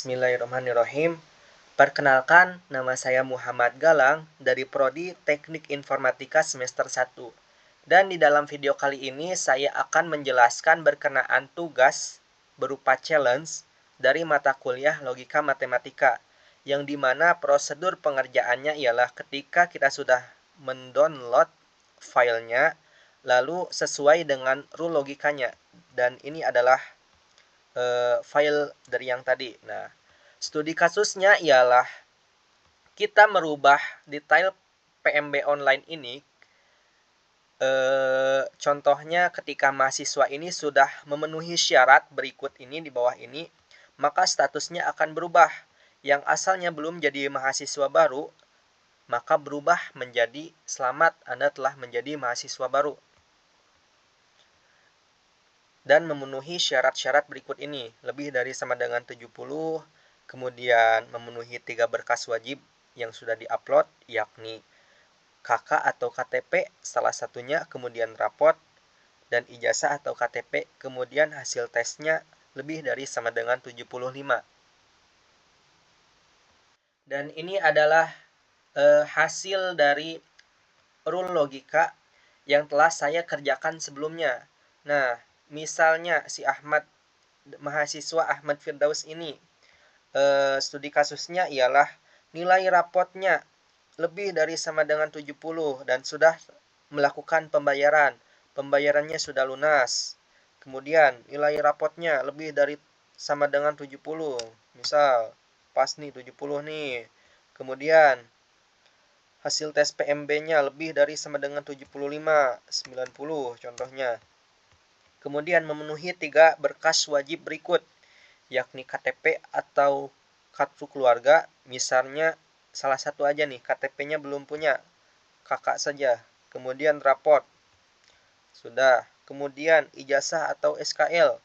Bismillahirrahmanirrahim. Perkenalkan, nama saya Muhammad Galang dari Prodi Teknik Informatika semester 1. Dan di dalam video kali ini saya akan menjelaskan berkenaan tugas berupa challenge dari mata kuliah Logika Matematika, yang dimana prosedur pengerjaannya ialah ketika kita sudah mendownload filenya, lalu sesuai dengan rule logikanya. Dan ini adalah file dari yang tadi. Nah, studi kasusnya ialah kita merubah detail PMB online ini. Contohnya ketika mahasiswa ini sudah memenuhi syarat berikut ini di bawah ini, maka statusnya akan berubah. Yang asalnya belum jadi mahasiswa baru, maka berubah menjadi selamat, Anda telah menjadi mahasiswa baru. Dan memenuhi syarat-syarat berikut ini, lebih dari sama dengan 70, kemudian memenuhi 3 berkas wajib yang sudah diupload, yakni KK atau KTP salah satunya, kemudian raport, dan ijazah atau KTP, kemudian hasil tesnya lebih dari sama dengan 75. Dan ini adalah hasil dari rule logika yang telah saya kerjakan sebelumnya. Nah, misalnya si mahasiswa Ahmad Firdaus ini, studi kasusnya ialah nilai rapotnya lebih dari sama dengan 70 dan sudah melakukan pembayaran. Pembayarannya sudah lunas. Kemudian nilai rapotnya lebih dari sama dengan 70. Misal, pas nih 70 nih. Kemudian hasil tes PMB-nya lebih dari sama dengan 75, 90 contohnya. Kemudian memenuhi 3 berkas wajib berikut, yakni KTP atau kartu keluarga. Misalnya salah satu aja nih, KTP-nya belum punya, kakak saja. Kemudian raport, sudah. Kemudian ijazah atau SKL,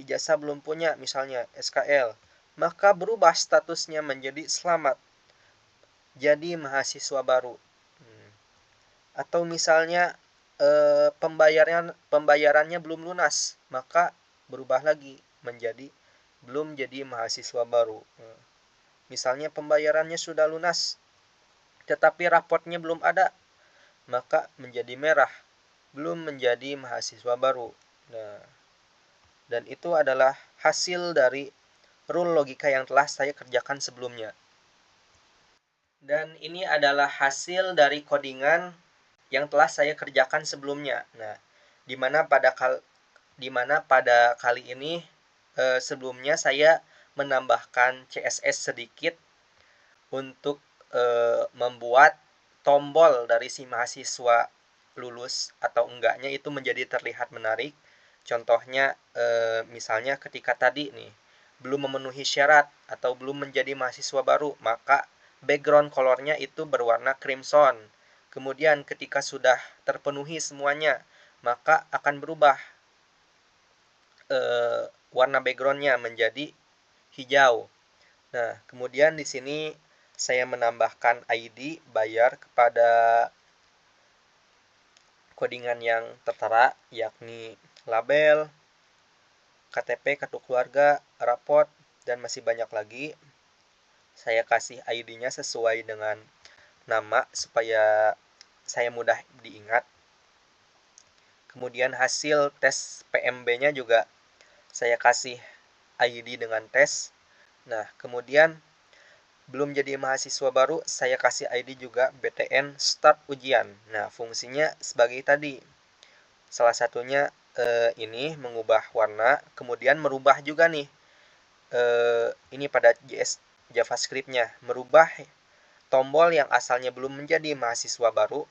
ijazah belum punya, misalnya SKL. Maka berubah statusnya menjadi selamat, jadi mahasiswa baru. Atau misalnya pembayarannya belum lunas, maka berubah lagi menjadi belum jadi mahasiswa baru. Misalnya pembayarannya sudah lunas, tetapi raportnya belum ada, maka menjadi merah, belum menjadi mahasiswa baru. Nah, dan itu adalah hasil dari rule logika yang telah saya kerjakan sebelumnya. Dan ini adalah hasil dari codingan yang telah saya kerjakan sebelumnya. Nah, di mana pada kali ini sebelumnya saya menambahkan CSS sedikit untuk membuat tombol dari si mahasiswa lulus atau enggaknya itu menjadi terlihat menarik. Contohnya misalnya ketika tadi nih belum memenuhi syarat atau belum menjadi mahasiswa baru, maka background colornya itu berwarna crimson. Kemudian ketika sudah terpenuhi semuanya, maka akan berubah warna backgroundnya menjadi hijau. Nah, kemudian di sini saya menambahkan ID bayar kepada codingan yang tertera, yakni label, KTP, kartu keluarga, raport, dan masih banyak lagi. Saya kasih ID-nya sesuai dengan nama supaya saya mudah diingat. Kemudian hasil tes PMB-nya juga saya kasih ID dengan tes. Nah, kemudian belum jadi mahasiswa baru, saya kasih ID juga BTN start ujian. Nah, fungsinya sebagai tadi. Salah satunya ini mengubah warna, kemudian merubah juga nih. Ini pada JavaScript-nya, merubah tombol yang asalnya belum menjadi mahasiswa baru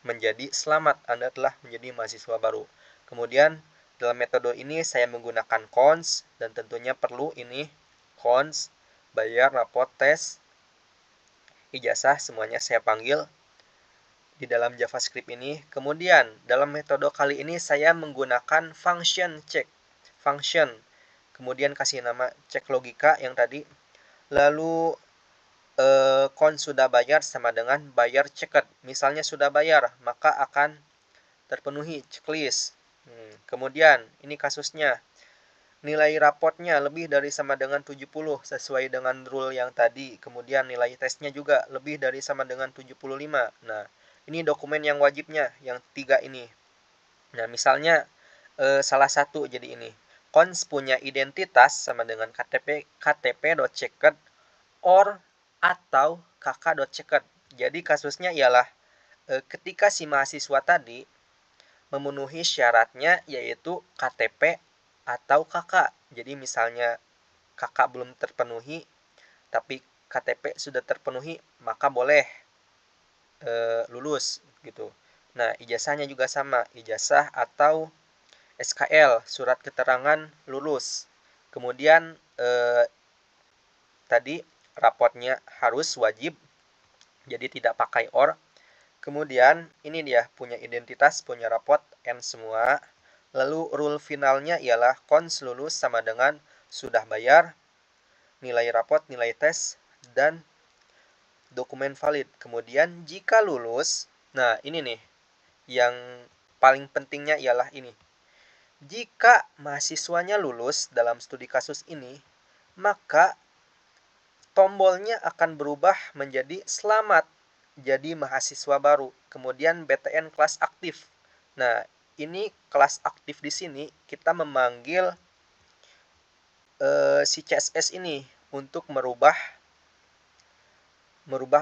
menjadi selamat, Anda telah menjadi mahasiswa baru. Kemudian dalam metode ini saya menggunakan cons, dan tentunya perlu ini cons, bayar, raport, tes, ijazah, semuanya saya panggil di dalam JavaScript ini. Kemudian dalam metode kali ini saya menggunakan function check, function, kemudian kasih nama cek logika yang tadi. Lalu cons sudah bayar sama dengan bayar checked. Misalnya sudah bayar, maka akan terpenuhi checklist. Kemudian ini kasusnya nilai rapotnya lebih dari sama dengan 70 sesuai dengan rule yang tadi. Kemudian nilai tesnya juga lebih dari sama dengan 75. Nah, ini dokumen yang wajibnya, yang 3 ini. Nah, misalnya salah satu jadi ini. Cons punya identitas sama dengan ktp.checked or atau kk.checked. Jadi kasusnya ialah ketika si mahasiswa tadi memenuhi syaratnya yaitu KTP atau KK. Jadi misalnya KK belum terpenuhi tapi KTP sudah terpenuhi, maka boleh lulus gitu. Nah, ijazahnya juga sama, ijazah atau SKL, surat keterangan lulus. Kemudian tadi rapotnya harus wajib, jadi tidak pakai or. Kemudian ini dia punya identitas, punya rapot, N semua. Lalu rule finalnya ialah cons lulus sama dengan sudah bayar, nilai rapot, nilai tes, dan dokumen valid. Kemudian jika lulus, nah ini nih yang paling pentingnya ialah ini. Jika mahasiswanya lulus dalam studi kasus ini, maka tombolnya akan berubah menjadi selamat jadi mahasiswa baru. Kemudian BTN kelas aktif. Nah, ini kelas aktif di sini kita memanggil si CSS ini untuk merubah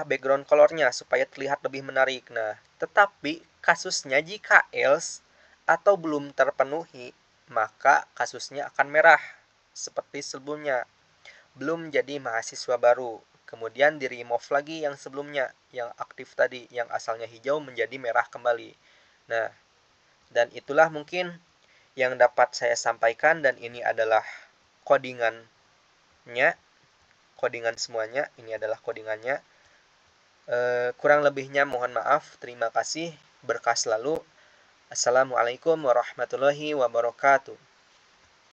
background colornya supaya terlihat lebih menarik. Nah, tetapi kasusnya jika else atau belum terpenuhi, maka kasusnya akan merah seperti sebelumnya. Belum jadi mahasiswa baru. Kemudian di remove lagi yang sebelumnya, yang aktif tadi, yang asalnya hijau menjadi merah kembali. Nah, dan itulah mungkin yang dapat saya sampaikan, dan ini adalah codingannya, codingan semuanya, ini adalah codingannya. Kurang lebihnya mohon maaf, terima kasih, berkah selalu. Assalamualaikum warahmatullahi wabarakatuh.